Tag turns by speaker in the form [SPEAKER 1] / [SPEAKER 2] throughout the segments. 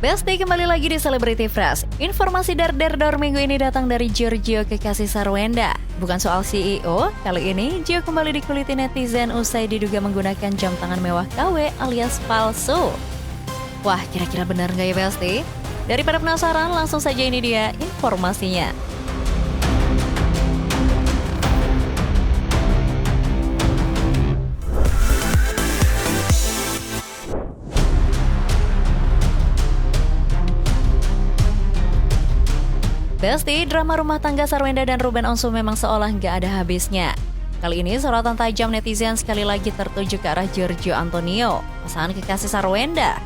[SPEAKER 1] Besti kembali lagi di Celebrity Fresh. Informasi dar minggu ini datang dari Giorgio Kekasih Sarwenda. Bukan soal CEO, kali ini Gio kembali dikuliti netizen usai diduga menggunakan jam tangan mewah KW alias palsu. Wah, kira-kira benar nggak ya Besti? Daripada penasaran, langsung saja ini dia informasinya. Besti, drama rumah tangga Sarwenda dan Ruben Onsu memang seolah nggak ada habisnya. Kali ini sorotan tajam netizen sekali lagi tertuju ke arah Giorgio Antonio, pasangan kekasih Sarwenda.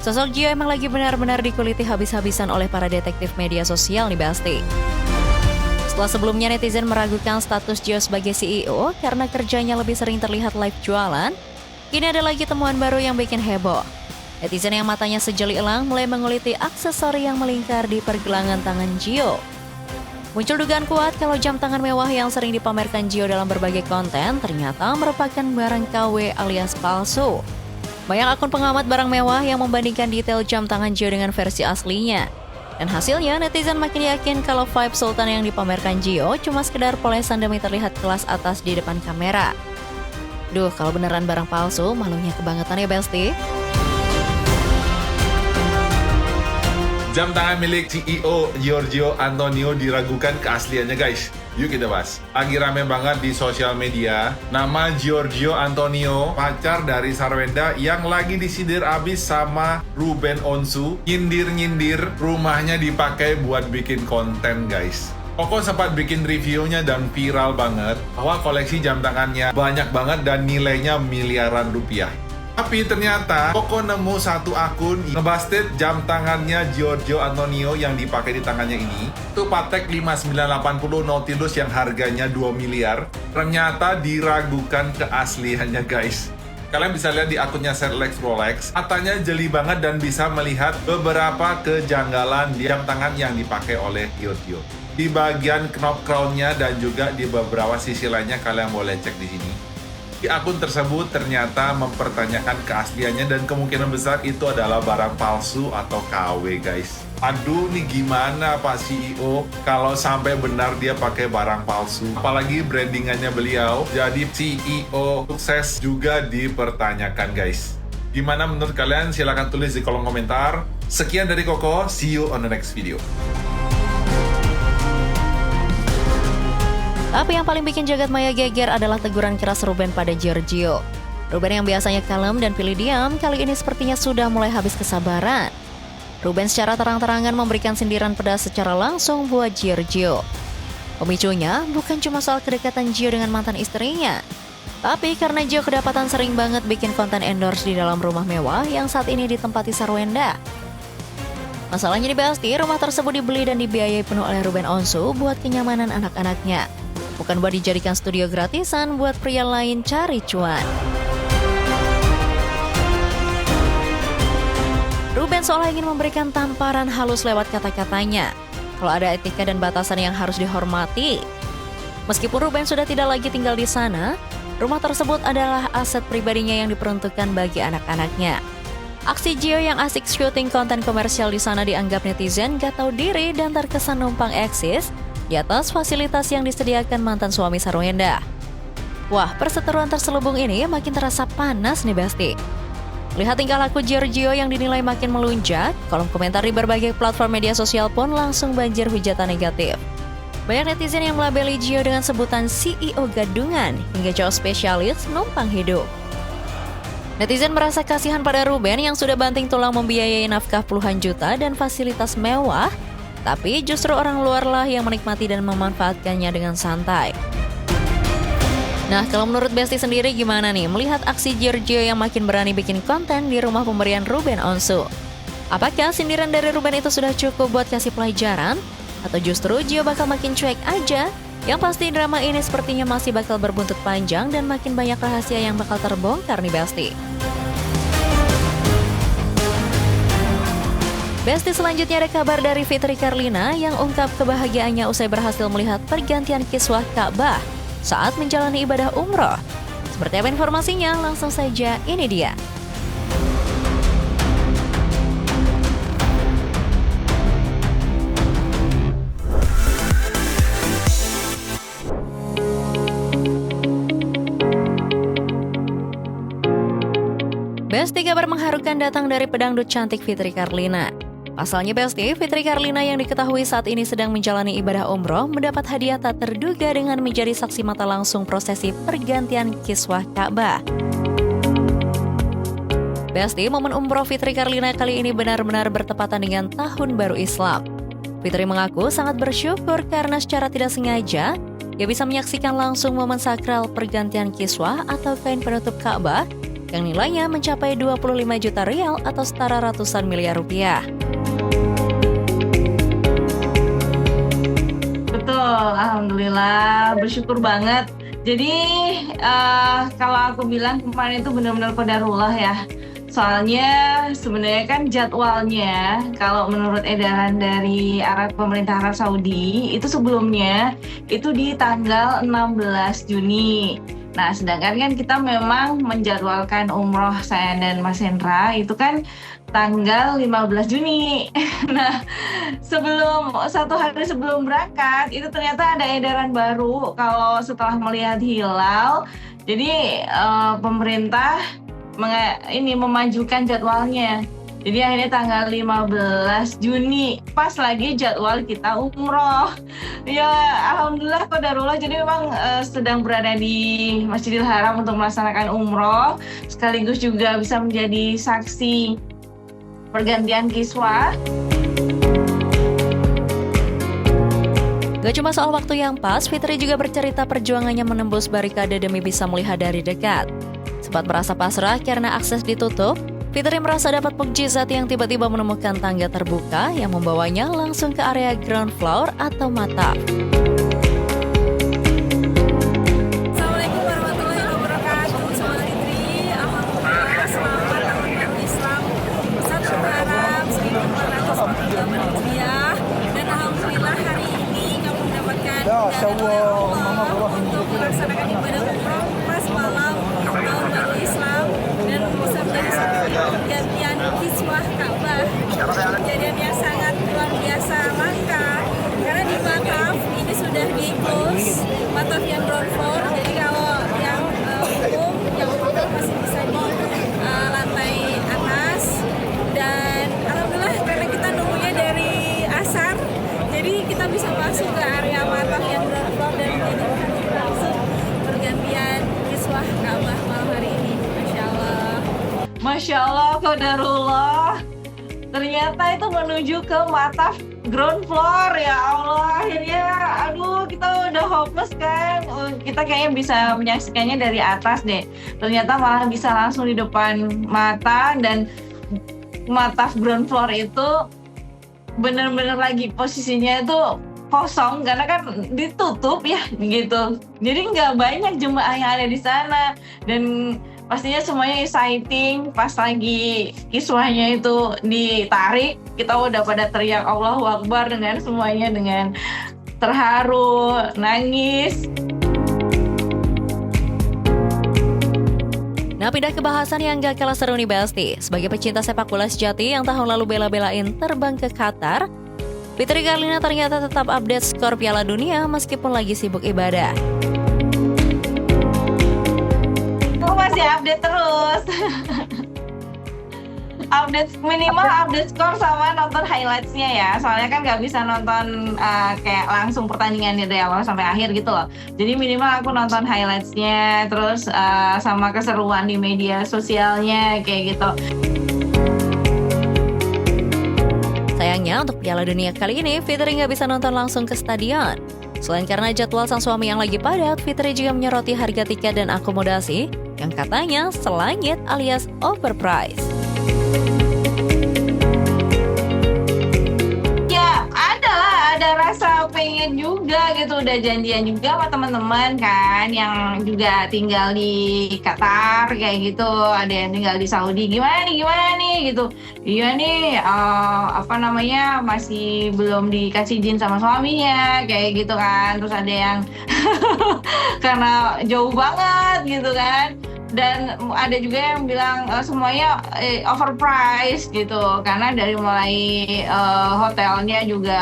[SPEAKER 1] Sosok Gio emang lagi benar-benar dikuliti habis-habisan oleh para detektif media sosial nih Besti. Setelah sebelumnya netizen meragukan status Gio sebagai CEO karena kerjanya lebih sering terlihat live jualan, kini ada lagi temuan baru yang bikin heboh. Netizen yang matanya sejeli elang mulai menguliti aksesori yang melingkar di pergelangan tangan Gio. Muncul dugaan kuat kalau jam tangan mewah yang sering dipamerkan Gio dalam berbagai konten ternyata merupakan barang KW alias palsu. Banyak akun pengamat barang mewah yang membandingkan detail jam tangan Gio dengan versi aslinya. Dan hasilnya netizen makin yakin kalau vibe Sultan yang dipamerkan Gio cuma sekedar polesan demi terlihat kelas atas di depan kamera. Duh, kalau beneran barang palsu, malunya kebangetan ya Besti.
[SPEAKER 2] Jam tangan milik CEO Giorgio Antonio diragukan keasliannya guys. Yuk kita bahas. Lagi rame banget di sosial media nama Giorgio Antonio, pacar dari Sarwenda yang lagi disindir abis sama Ruben Onsu. Nyindir-nyindir rumahnya dipakai buat bikin konten guys. Koko sempat bikin reviewnya dan viral banget bahwa koleksi jam tangannya banyak banget dan nilainya miliaran rupiah. Tapi ternyata Koko nemu satu akun ngebasted jam tangannya Giorgio Antonio yang dipakai di tangannya ini. Itu Patek 5980 Nautilus yang harganya 2 miliar. Ternyata diragukan keasliannya guys. Kalian bisa lihat di akunnya Setlex Rolex. Katanya jeli banget dan bisa melihat beberapa kejanggalan di jam tangan yang dipakai oleh Giorgio. Di bagian knob crown-nya dan juga di beberapa sisi lainnya kalian boleh cek di sini. Di akun tersebut ternyata mempertanyakan keasliannya dan kemungkinan besar itu adalah barang palsu atau KW guys. Aduh nih gimana Pak CEO kalau sampai benar dia pakai barang palsu. Apalagi brandingannya beliau jadi CEO sukses juga dipertanyakan guys. Gimana menurut kalian? Silahkan tulis di kolom komentar. Sekian dari Koko, see you on the next video.
[SPEAKER 1] Tapi yang paling bikin jagat maya geger adalah teguran keras Ruben pada Giorgio. Ruben yang biasanya kalem dan pilih diam, kali ini sepertinya sudah mulai habis kesabaran. Ruben secara terang-terangan memberikan sindiran pedas secara langsung buat Giorgio. Pemicunya bukan cuma soal kedekatan Gio dengan mantan istrinya, tapi karena Gio kedapatan sering banget bikin konten endorse di dalam rumah mewah yang saat ini ditempati Sarwenda. Masalahnya di Besti, rumah tersebut dibeli dan dibiayai penuh oleh Ruben Onsu buat kenyamanan anak-anaknya. Bukan buat dijadikan studio gratisan buat pria lain cari cuan. Ruben seolah ingin memberikan tamparan halus lewat kata-katanya. Kalau ada etika dan batasan yang harus dihormati. Meskipun Ruben sudah tidak lagi tinggal di sana, rumah tersebut adalah aset pribadinya yang diperuntukkan bagi anak-anaknya. Aksi Gio yang asik syuting konten komersial di sana dianggap netizen gak tahu diri dan terkesan numpang eksis di atas fasilitas yang disediakan mantan suami Sarwenda. Wah, perseteruan terselubung ini makin terasa panas nih Besti. Lihat tingkah laku Giorgio yang dinilai makin melunjak, kolom komentar di berbagai platform media sosial pun langsung banjir hujatan negatif. Banyak netizen yang melabeli Gio dengan sebutan CEO gadungan hingga cowok spesialis numpang hidup. Netizen merasa kasihan pada Ruben yang sudah banting tulang membiayai nafkah puluhan juta dan fasilitas mewah, tapi justru orang luar lah yang menikmati dan memanfaatkannya dengan santai. Nah, kalau menurut Besti sendiri gimana nih melihat aksi Giorgio yang makin berani bikin konten di rumah pemberian Ruben Onsu? Apakah sindiran dari Ruben itu sudah cukup buat kasih pelajaran? Atau justru Gio bakal makin cuek aja? Yang pasti drama ini sepertinya masih bakal berbuntut panjang dan makin banyak rahasia yang bakal terbongkar nih Besti. Besti, selanjutnya ada kabar dari Fitri Karlina yang ungkap kebahagiaannya usai berhasil melihat pergantian kiswah Ka'bah saat menjalani ibadah umroh. Seperti apa informasinya? Langsung saja ini dia. Besti, kabar mengharukan datang dari pedangdut cantik Fitri Karlina. Pasalnya Besti, Fitri Karlina yang diketahui saat ini sedang menjalani ibadah umroh mendapat hadiah tak terduga dengan menjadi saksi mata langsung prosesi pergantian kiswah Ka'bah. Besti, momen umroh Fitri Karlina kali ini benar-benar bertepatan dengan Tahun Baru Islam. Fitri mengaku sangat bersyukur karena secara tidak sengaja ia bisa menyaksikan langsung momen sakral pergantian kiswah atau kain penutup Ka'bah yang nilainya mencapai 25 juta rial atau setara ratusan miliar rupiah.
[SPEAKER 3] Betul, alhamdulillah, bersyukur banget. Jadi kalau aku bilang kemarin itu benar-benar qadarullah ya. Soalnya sebenarnya kan jadwalnya kalau menurut edaran dari pemerintah Arab Saudi itu sebelumnya itu di tanggal 16 Juni. Nah, sedangkan kan kita memang menjadwalkan umroh saya dan Mas Hendra itu kan tanggal 15 Juni. Nah, satu hari sebelum berangkat itu ternyata ada edaran baru kalau setelah melihat hilal. Jadi pemerintah memajukan jadwalnya. Jadi akhirnya tanggal 15 Juni pas lagi jadwal kita umroh. Ya alhamdulillah qadarullah, jadi memang sedang berada di Masjidil Haram untuk melaksanakan umroh, sekaligus juga bisa menjadi saksi pergantian kiswah.
[SPEAKER 1] Gak cuma soal waktu yang pas, Fitri juga bercerita perjuangannya menembus barikade demi bisa melihat dari dekat. Sempat merasa pasrah karena akses ditutup, Fitri merasa dapat mukjizat yang tiba-tiba menemukan tangga terbuka yang membawanya langsung ke area ground floor atau mataf.
[SPEAKER 4] Assalamualaikum warahmatullahi wabarakatuh. Selamat Fitri, alhamdulillah selamat Tahun Baru Islam 1 Muharram 1443 Hijriah, dan alhamdulillah hari ini kamu mendapatkan hidayah oleh Allah untuk melaksanakan ibadah umroh pas malam Tahun Baru Islam dan bisa menjadi satu pergantian kiswah Ka'bah. Kejadian yang sangat luar biasa langka karena di mataf ini sudah di-close, mataf yang ground floor, jadi kalau yang umum masih bisa di lantai atas. Dan alhamdulillah karena kita nunggunya dari asar, jadi kita bisa masuk ke area mataf yang ground floor dan jadi langsung pergantian kiswah Ka'bah malam hari ini. Masya Allah.
[SPEAKER 3] Masya Allah, qadarullah. Ternyata itu menuju ke mataf ground floor, ya Allah. Akhirnya, aduh, kita udah hopeless kan. Kita kayaknya bisa menyaksikannya dari atas deh. Ternyata malah bisa langsung di depan mata, dan mataf ground floor itu bener-bener lagi posisinya itu kosong karena kan ditutup ya gitu. Jadi nggak banyak jemaah yang ada di sana, dan pastinya semuanya exciting. Pas lagi kiswahnya itu ditarik, kita udah pada teriak Allahu Akbar dengan semuanya, dengan terharu, nangis.
[SPEAKER 1] Nah, pindah ke bahasan yang gak kalah seru nih Besti. Sebagai pecinta sepak bola sejati yang tahun lalu bela-belain terbang ke Qatar, Fitri Karlina ternyata tetap update skor Piala Dunia meskipun lagi sibuk ibadah.
[SPEAKER 3] Aku masih update terus. Minimal update skor sama nonton highlights-nya ya. Soalnya kan nggak bisa nonton kayak langsung pertandingannya dari awal sampai akhir gitu loh. Jadi minimal aku nonton highlights-nya, terus sama keseruan di media sosialnya kayak gitu.
[SPEAKER 1] Sayangnya untuk Piala Dunia kali ini, Fitri nggak bisa nonton langsung ke stadion. Selain karena jadwal sang suami yang lagi padat, Fitri juga menyoroti harga tiket dan akomodasi yang katanya selangit alias overpriced.
[SPEAKER 3] Ya, ada rasa pengen juga gitu. Udah janjian juga sama teman-teman kan yang juga tinggal di Qatar kayak gitu. Ada yang tinggal di Saudi. Gimana nih gitu. Iya nih masih belum dikasih izin sama suaminya kayak gitu kan. Terus ada yang karena jauh banget gitu kan, Dan ada juga yang bilang semuanya overpriced gitu, karena dari mulai hotelnya juga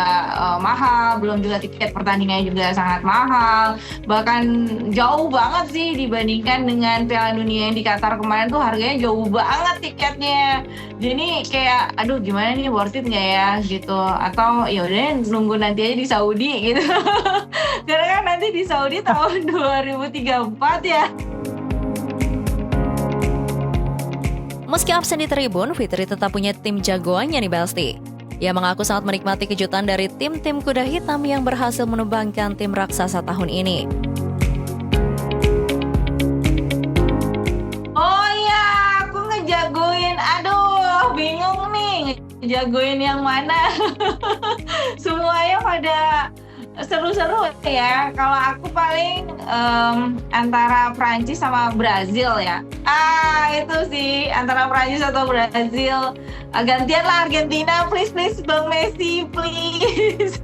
[SPEAKER 3] mahal, belum juga tiket pertandingannya juga sangat mahal, bahkan jauh banget sih dibandingkan dengan Piala Dunia yang di Qatar kemarin tuh, harganya jauh banget tiketnya. Jadi kayak aduh gimana nih, worth it nggak ya gitu, atau ya udah nunggu nanti aja di Saudi gitu. Karena kan nanti di Saudi tahun 2034 ya.
[SPEAKER 1] Meski absen di tribun, Fitri tetap punya tim jagoannya nih Besti. Ia mengaku sangat menikmati kejutan dari tim-tim kuda hitam yang berhasil menumbangkan tim raksasa tahun ini.
[SPEAKER 3] Oh iya, aku ngejagoin, aduh bingung nih ngejagoin yang mana. Semuanya pada seru-seru ya. Kalau aku paling antara Prancis sama Brazil ya. Itu sih antara Prancis atau Brazil. Gantian lah Argentina, please Bang Messi, please.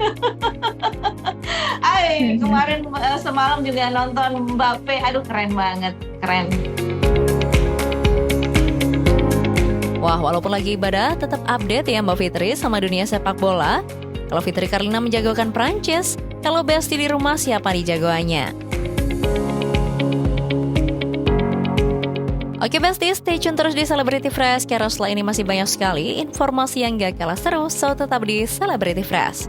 [SPEAKER 3] Kemarin semalam juga nonton Mbappe, aduh keren banget, keren.
[SPEAKER 1] Wah, walaupun lagi ibadah, tetap update ya Mbak Fitri sama dunia sepak bola. Kalau Fitri Karlina menjagokan Prancis, kalau Besti di rumah siapa nih jagoannya? Oke Besti, stay tune terus di Celebrity Fresh, karena setelah ini masih banyak sekali informasi yang gak kalah seru, so tetap di Celebrity Fresh.